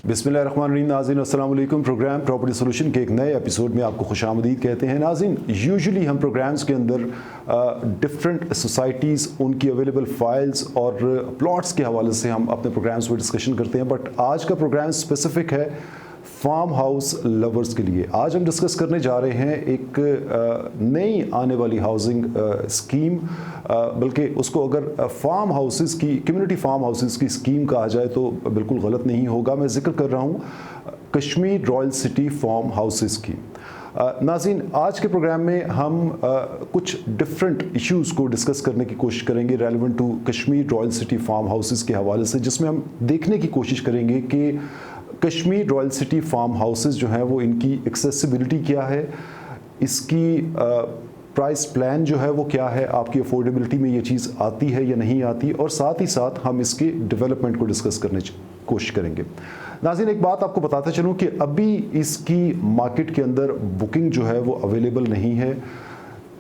बिस्मिल्लाहिर्रहमानिर्रहीम। नाज़रीन अस्सलाम वालेकुम। प्रोग्राम प्रॉपर्टी सोल्यूशन के एक नए एपिसोड में आपको खुशामदीद कहते हैं। नाज़रीन, यूजुअली हम प्रोग्राम्स के अंदर डिफरेंट सोसाइटीज़, उनकी अवेलेबल फाइल्स और प्लॉट्स के हवाले से हम अपने प्रोग्राम्स में डिस्कशन करते हैं, बट आज का प्रोग्राम स्पेसिफिक है फार्म हाउस लवर्स के लिए। आज हम डिस्कस करने जा रहे हैं एक नई आने वाली हाउसिंग स्कीम, बल्कि उसको अगर फार्म हाउसेस की, कम्युनिटी फार्म हाउसेस की स्कीम कहा जाए तो बिल्कुल गलत नहीं होगा। मैं जिक्र कर रहा हूँ Kashmir royal city farm houses की। नाज़रीन, आज के प्रोग्राम में हम कुछ डिफरेंट इश्यूज़ को डिस्कस करने की कोशिश करेंगे relevant to Kashmir royal city farm Houses के हवाले से, जिसमें हम देखने की कोशिश करेंगे कि Kashmir royal city farm Houses जो हैं वो इनकी एक्सेसिबिलिटी क्या है, इसकी प्राइस प्लान जो है वो क्या है, आपकी अफोर्डेबिलिटी में ये चीज़ आती है या नहीं आती, और साथ ही साथ हम इसके डेवलपमेंट को डिस्कस करने की कोशिश करेंगे। नाज़रीन, एक बात आपको बताता चलूँ कि अभी इसकी मार्केट के अंदर बुकिंग जो है वो अवेलेबल नहीं है।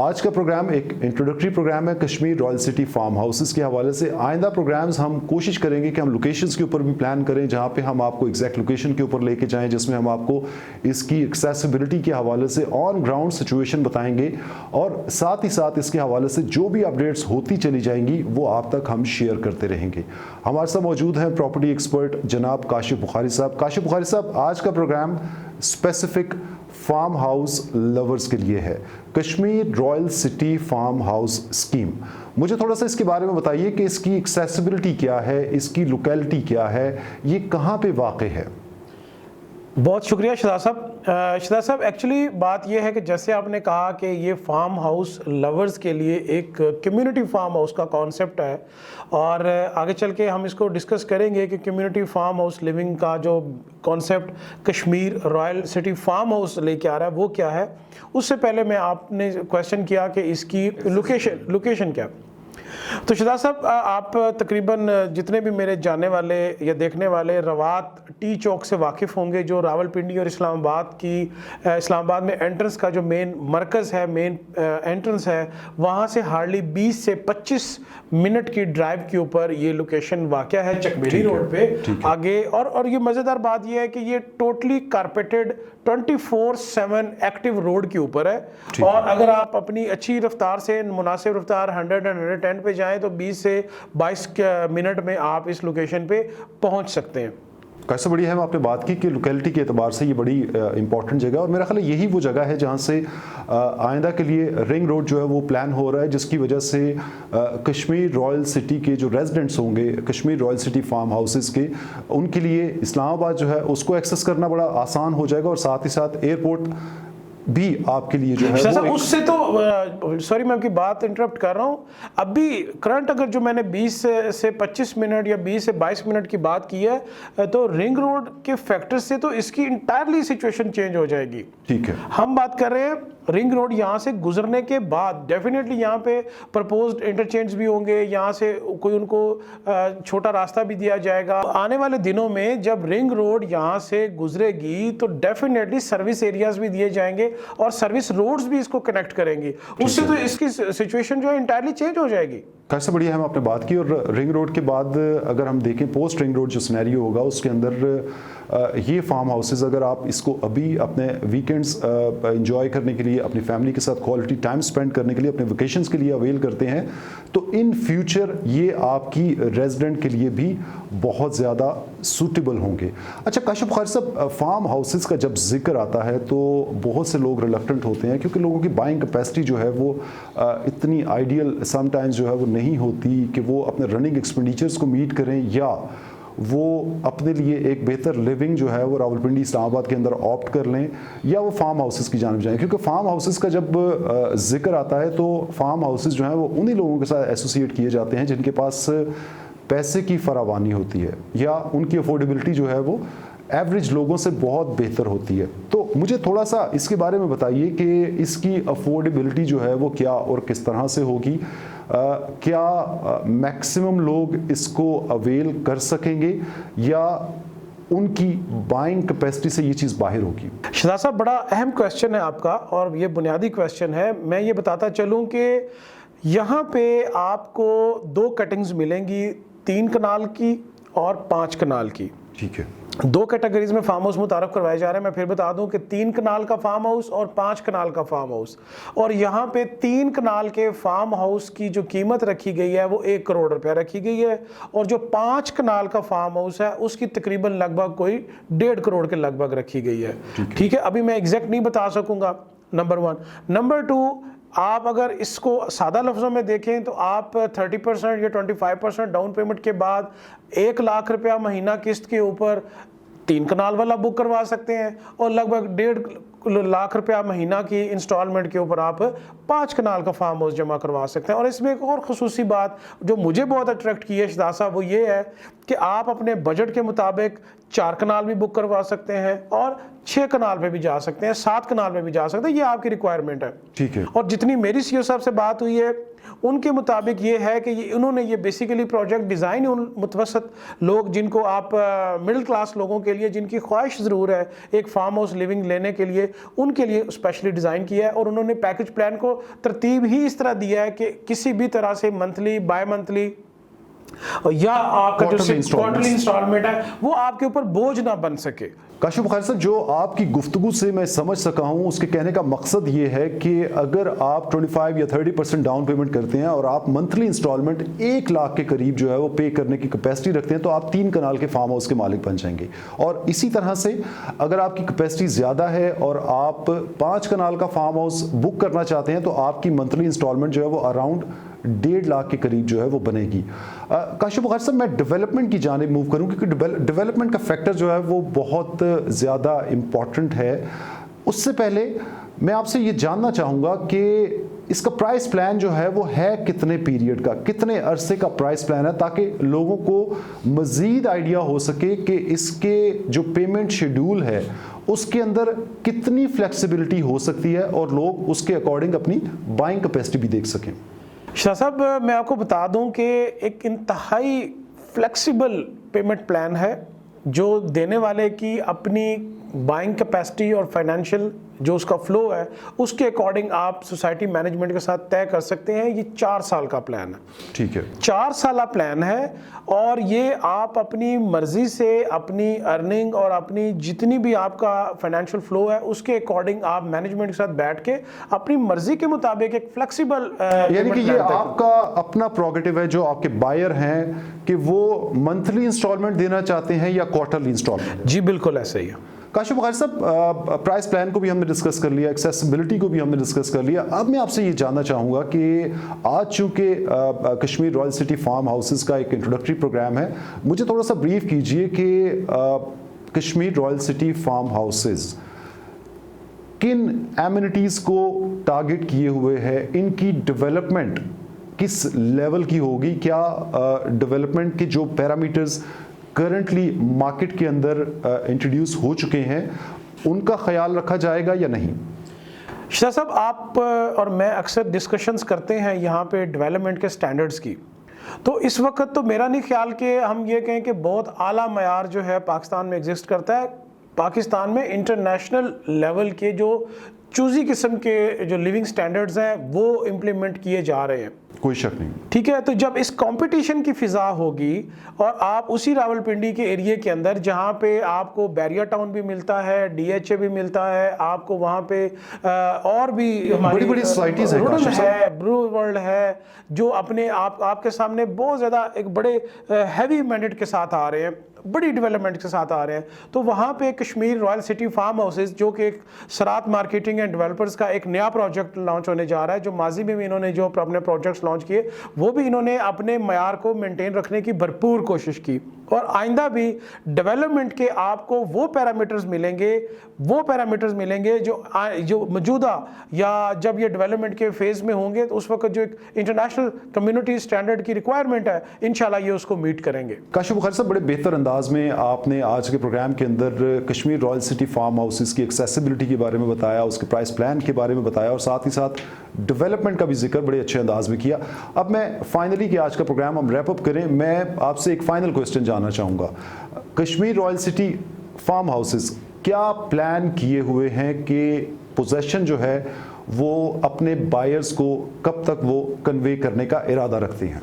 आज का प्रोग्राम एक इंट्रोडक्टरी प्रोग्राम है Kashmir royal city farm Houses के हवाले से। आइंदा प्रोग्राम्स हम कोशिश करेंगे कि हम लोकेशंस के ऊपर भी प्लान करें, जहां पे हम आपको एग्जैक्ट लोकेशन के ऊपर लेके जाएं, जिसमें हम आपको इसकी एक्सेसिबिलिटी के हवाले से ऑन ग्राउंड सिचुएशन बताएंगे, और साथ ही साथ इसके हवाले से जो भी अपडेट्स होती चली जाएंगी वो आप तक हम शेयर करते रहेंगे। हमारे साथ मौजूद हैं प्रॉपर्टी एक्सपर्ट जनाब काशिफ बुखारी साहब। काशिफ बुखारी साहब, आज का programme specific farm house lovers के लिए है, Kashmir royal city Farm House scheme. मुझे थोड़ा सा इसके बारे में बताइए कि इसकी एक्सेसिबिलिटी क्या है, इसकी लोकेलिटी क्या है, ये कहाँ पे वाक़ है। बहुत शुक्रिया शिदा साहब। शिदा साहब, एक्चुअली बात यह है कि जैसे आपने कहा कि ये फार्म हाउस लवर्स के लिए एक कम्युनिटी फार्म हाउस का कॉन्सेप्ट है, और आगे चल के हम इसको डिस्कस करेंगे कि कम्युनिटी फार्म हाउस लिविंग का जो concept Kashmir royal city Farm House लेके आ रहा है वो क्या है। उससे पहले मैं आपने क्वेश्चन किया कि इसकी लोकेशन क्या। तो शिदा साहब, आप तकरीबन जितने भी मेरे जानने वाले या देखने वाले रवात टी चौक से वाकिफ़ होंगे, जो रावलपिंडी और इस्लामाबाद में एंट्रेंस का जो मेन मरकज़ है, मेन एंट्रेंस है, वहाँ से हार्डली 20 से 25 मिनट की ड्राइव के ऊपर ये लोकेशन वाक़या है चकबेड़ी रोड पे आगे। और ये मज़ेदार बात ये है कि ये टोटली कारपेटेड 24/7 एक्टिव रोड के ऊपर है, और अगर आप अपनी अच्छी रफ्तार से मुनासिब रफ्तार 100 और 110 पे जाएं तो 20 से 22 मिनट में आप इस लोकेशन पे पहुंच सकते हैं। कैसे बढ़िया है, आपने बात की कि लोकेलिटी के एतबार से ये बड़ी इंपॉर्टेंट जगह है, और मेरा ख्याल है यही वो जगह है जहाँ से आइंदा के लिए रिंग रोड जो है वो प्लान हो रहा है, जिसकी वजह से कश्मीर रॉयल सिटी के जो रेजिडेंट्स होंगे Kashmir royal city farm Houses के, उनके लिए इस्लामाबाद जो है उसको एक्सेस करना बड़ा आसान हो जाएगा, और साथ ही साथ एयरपोर्ट भी आपके लिए जो है वो उससे तो सॉरी मैं आपकी बात इंटरप्ट कर रहा हूँ। अभी करंट अगर जो मैंने 20 से 25 मिनट या 20 से 22 मिनट की बात की है, तो रिंग रोड के फैक्टर से तो इसकी इंटायरली सिचुएशन चेंज हो जाएगी। ठीक है, हम बात कर रहे हैं रिंग रोड यहाँ से गुजरने के बाद डेफिनेटली यहाँ पे प्रपोज्ड इंटरचेंज भी होंगे, यहाँ से कोई उनको छोटा रास्ता भी दिया जाएगा। आने वाले दिनों में जब रिंग रोड यहाँ से गुजरेगी तो डेफिनेटली सर्विस एरियाज भी दिए जाएंगे और सर्विस रोड्स भी इसको कनेक्ट करेंगी, उससे तो इसकी सिचुएशन जो है इंटायरली चेंज हो जाएगी। कैसे बढ़िया हम आपने बात की। और रिंग रोड के बाद अगर हम देखें पोस्ट रिंग रोड जो सिनेरियो होगा, उसके अंदर ये फार्म हाउसेस अगर आप इसको अभी अपने वीकेंड्स एंजॉय करने के लिए, अपनी फैमिली के साथ क्वालिटी टाइम स्पेंड करने के लिए, अपने वेकेशंस के लिए अवेल करते हैं, तो इन फ्यूचर ये आपकी रेजिडेंट के लिए भी बहुत ज़्यादा सूटेबल होंगे। अच्छा काशिफ बुखारी साहब, फार्म हाउसेस का जब जिक्र आता है तो बहुत से लोग रिलक्टेंट होते हैं, क्योंकि लोगों की बाइंग कैपेसिटी जो है वो इतनी आइडियल समटाइम्स जो है वो नहीं होती कि वो अपने रनिंग एक्सपेंडिचर्स को मीट करें, या वो अपने लिए एक बेहतर लिविंग जो है वो रावलपिंडी इस्लामाबाद के अंदर ऑप्ट कर लें, या वो फार्म हाउसेस की जानिब जाएं। क्योंकि फार्म हाउसेस का जब जिक्र आता है तो फार्म हाउसेस जो हैं वो उन्हीं लोगों के साथ एसोसिएट किए जाते हैं जिनके पास पैसे की फरावानी होती है, या उनकी अफोर्डेबिलिटी जो है वो एवरेज लोगों से बहुत बेहतर होती है। तो मुझे थोड़ा सा इसके बारे में बताइए कि इसकी अफोर्डेबिलिटी जो है वो क्या और किस तरह से होगी, क्या मैक्सिमम लोग इसको अवेल कर सकेंगे, या उनकी बाइंग कैपेसिटी से ये चीज़ बाहर होगी। शिदा साहब, बड़ा अहम क्वेश्चन है आपका और ये बुनियादी क्वेश्चन है। मैं ये बताता चलूँ कि यहाँ पे आपको 2 कटिंग्स मिलेंगी, 3 कनाल की और 5 कनाल की। ठीक है। दो कैटेगरीज में फार्म हाउस मुतारफ करवाए जा रहे हैं। मैं फिर बता दूं कि 3 कनाल का फार्म हाउस और 5 कनाल का फार्म हाउस, और यहाँ पे 3 कनाल के फार्म हाउस की जो कीमत रखी गई है वो 1 करोड़ रुपया रखी गई है, और जो 5 कनाल का फार्म हाउस है उसकी तकरीबन लगभग कोई 1.5 करोड़ के लगभग रखी गई है। ठीक है, अभी मैं एग्जैक्ट नहीं बता सकूंगा, नंबर 1। नंबर 2, आप अगर इसको सादा लफ्ज़ों में देखें तो आप 30% या 25% डाउन पेमेंट के बाद 1 लाख रुपया महीना किस्त के ऊपर 3 कनाल वाला बुक करवा सकते हैं, और लगभग 1.5 लाख रुपया महीना की इंस्टॉलमेंट के ऊपर आप 5 कनाल का फार्म हाउस जमा करवा सकते हैं। और इसमें एक और खुसूसी बात जो मुझे बहुत अट्रैक्ट की है शहजाद साहब, वो ये है कि आप अपने बजट के मुताबिक 4 कनाल भी बुक करवा सकते हैं और 6 कनाल पे भी जा सकते हैं, 7 कनाल पे भी जा सकते हैं, ये आपकी रिक्वायरमेंट है। ठीक है। और जितनी मेरी सीईओ साहब से बात हुई है उनके मुताबिक ये है कि उन्होंने ये बेसिकली प्रोजेक्ट डिज़ाइन उन मुतवसत लोग जिनको आप मिडिल क्लास लोगों के लिए जिनकी ख्वाहिश ज़रूर है एक फार्म हाउस लिविंग लेने के लिए, उनके लिए स्पेशली डिज़ाइन किया है। और उन्होंने पैकेज प्लान को तरतीब ही इस तरह दिया है कि किसी भी तरह से मंथली, बाय मंथली या आपका जो क्वार्टरली इंस्टॉलमेंट है वो आपके ऊपर बोझ ना बन सके। काशिफ बुखारी साहब, जो आपकी गुफ्तगू से मैं समझ सका हूँ उसके कहने का मकसद ये है कि अगर आप 25 या 30% डाउन पेमेंट करते हैं और आप मंथली इंस्टॉलमेंट 1 लाख के करीब जो है वो पे करने की कैपेसिटी रखते हैं तो आप 3 कनाल के फार्म हाउस के मालिक बन जाएंगे। और इसी तरह से अगर आपकी कैपेसिटी ज़्यादा है और आप 5 कनाल का फार्म हाउस बुक करना चाहते हैं तो आपकी मंथली इंस्टॉलमेंट जो है वो अराउंड 1.5 लाख के करीब जो है वो बनेगी। काशिफ बुखारी साहब, मैं डेवलपमेंट की जानिब मूव करूं क्योंकि डेवलपमेंट का फैक्टर जो है वो बहुत ज़्यादा इम्पॉर्टेंट है। उससे पहले मैं आपसे ये जानना चाहूँगा कि इसका प्राइस प्लान जो है वो है कितने पीरियड का, कितने अरसे का प्राइस प्लान है, ताकि लोगों को मज़ीद आइडिया हो सके कि इसके जो पेमेंट शेड्यूल है उसके अंदर कितनी फ्लेक्सिबिलिटी हो सकती है और लोग उसके अकॉर्डिंग अपनी बाइंग कैपेसिटी भी देख सकें। शाह साहब, मैं आपको बता दूं कि एक इंतहाई फ्लेक्सिबल पेमेंट प्लान है जो देने वाले की अपनी बाइंग कैपेसिटी और फाइनेंशियल जो उसका फ्लो है उसके अकॉर्डिंग आप सोसाइटी मैनेजमेंट के साथ तय कर सकते हैं। ये 4 साल का प्लान है। ठीक है, 4 साल प्लान है, और ये आप अपनी मर्जी से अपनी अर्निंग और अपनी जितनी भी आपका फाइनेंशियल फ्लो है उसके अकॉर्डिंग आप मैनेजमेंट के साथ बैठ के अपनी मर्जी के मुताबिक एक फ्लेक्सिबल, यानी कि ये आपका अपना प्रोगेटिव है जो आपके बायर हैं कि वो मंथली इंस्टॉलमेंट देना चाहते हैं या क्वार्टरली इंस्टॉलमेंट। जी बिल्कुल ऐसा ही है। काशिफ बुखारी साहब, प्राइस प्लान को भी हमने डिस्कस कर लिया, एक्सेसिबिलिटी को भी हमने डिस्कस कर लिया। अब मैं आपसे ये जानना चाहूँगा कि आज चूँकि Kashmir royal city farm Houses का एक इंट्रोडक्टरी प्रोग्राम है, मुझे थोड़ा सा ब्रीफ कीजिए कि Kashmir royal city farm Houses किन एमिनिटीज़ को टारगेट किए हुए है, इनकी डेवलपमेंट किस लेवल की होगी, क्या डेवलपमेंट के जो पैरामीटर्स करंटली मार्केट के अंदर इंट्रोड्यूस हो चुके हैं उनका ख्याल रखा जाएगा या नहीं। शाह साहब, आप और मैं अक्सर डिस्कशंस करते हैं यहाँ पे डेवलपमेंट के स्टैंडर्ड्स की, तो इस वक्त तो मेरा नहीं ख्याल कि हम ये कहें कि बहुत आला मयार जो है पाकिस्तान में एग्जिस्ट करता है। पाकिस्तान में इंटरनेशनल लेवल के जो चूजी किस्म के जो लिविंग स्टैंडर्ड्स हैं वो इम्प्लीमेंट किए जा रहे हैं, कोई शक नहीं। ठीक है, तो जब इस कंपटीशन की फिजा होगी और आप उसी रावलपिंडी के एरिया के अंदर जहाँ पे आपको बैरिया टाउन भी मिलता है, डीएचए भी मिलता है, आपको वहाँ पे और भी बड़ी बड़ी सोसाइटीज है, ब्रू वर्ल्ड है, जो अपने आपके सामने बहुत ज़्यादा एक बड़े हैवी मैंडेट के साथ आ रहे हैं, बड़ी डेवलपमेंट के साथ आ रहे हैं, तो वहाँ पे Kashmir royal city farm Houses जो कि एक सरात मार्केटिंग एंड डेवलपर्स का एक नया प्रोजेक्ट लॉन्च होने जा रहा है, जो माजी में भी इन्होंने जो अपने प्रोजेक्ट्स लॉन्च किए वो भी इन्होंने अपने मयार को मेंटेन रखने की भरपूर कोशिश की, और आइंदा भी डेवलपमेंट के आपको वो पैरामीटर्स मिलेंगे जो मौजूदा या जब ये डेवलपमेंट के फेज़ में होंगे तो उस वक्त जो एक इंटरनेशनल कम्युनिटी स्टैंडर्ड की रिक्वायरमेंट है इंशाल्लाह ये उसको मीट करेंगे। काशिफ बुखारी साहब, बड़े बेहतर अंदाज में आपने आज के प्रोग्राम के अंदर Kashmir royal city farm houses की एक्सेसिबिलिटी के बारे में बताया, उसके प्राइस प्लान के बारे में बताया और साथ ही साथ डेवलपमेंट का भी जिक्र बड़े अच्छे अंदाज में किया। अब मैं फाइनली कि आज का प्रोग्राम हम रैप अप करें, मैं आपसे एक फाइनल क्वेश्चन जानना चाहूँगा। Kashmir royal city farm Houses क्या प्लान किए हुए हैं कि पोजेशन जो है वो अपने बायर्स को कब तक वो कन्वे करने का इरादा रखते हैं?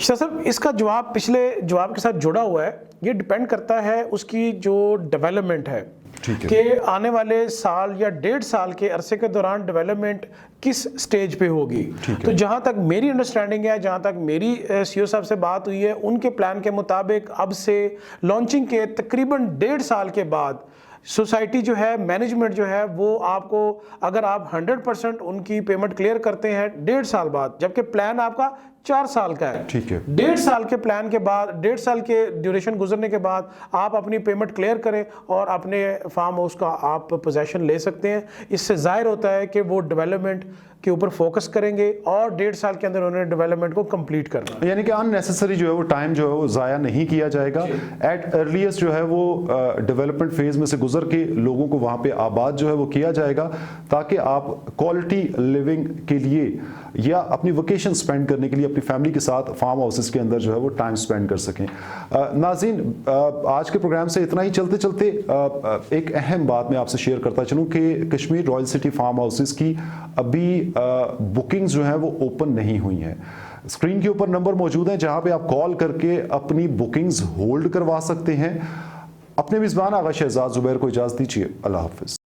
शाह साहब, इसका जवाब पिछले जवाब के साथ जुड़ा हुआ है। ये डिपेंड करता है उसकी जो डेवलपमेंट है कि आने वाले साल या 1.5 साल के अरसे के दौरान डेवलपमेंट किस स्टेज पे होगी। तो जहां तक मेरी अंडरस्टैंडिंग है, जहां तक मेरी सीईओ साहब से बात हुई है, उनके प्लान के मुताबिक अब से लॉन्चिंग के तकरीबन 1.5 साल के बाद सोसाइटी जो है, मैनेजमेंट जो है, वो आपको अगर आप 100% उनकी पेमेंट क्लियर करते हैं 1.5 साल बाद, जबकि प्लान आपका 4 साल का है, ठीक है, 1.5 साल के प्लान के बाद, 1.5 साल के ड्यूरेशन गुजरने के बाद आप अपनी पेमेंट क्लियर करें और अपने फार्म हाउस का आप पोजेशन ले सकते हैं। इससे जाहिर होता है कि वो डेवलपमेंट के ऊपर फोकस करेंगे और 1.5 साल के अंदर उन्होंने डेवलपमेंट को कंप्लीट करना है। यानी कि अननेसेसरी जो है वो टाइम जो है वो ज़ाया नहीं किया जाएगा। एट अर्लीस्ट जो है वो डेवलपमेंट फेज में से गुजर के लोगों को वहाँ पे आबाद जो है वो किया जाएगा, ताकि आप क्वालिटी लिविंग के लिए या अपनी वेकेशन स्पेंड करने के लिए अपनी फैमिली के साथ फार्म हाउसेस के अंदर जो है वो टाइम स्पेंड कर सकें। नाज़रीन, आज के प्रोग्राम से इतना ही। चलते चलते एक अहम बात मैं आपसे शेयर करता चलूँ कि Kashmir royal city farm houses की अभी बुकिंग्स जो है वो ओपन नहीं हुई हैं। स्क्रीन के ऊपर नंबर मौजूद है जहां पे आप कॉल करके अपनी बुकिंग्स होल्ड करवा सकते हैं। अपने मेज़बान आगा शहजाद जुबैर को इजाज़त दीजिए। अल्लाह हाफिज़।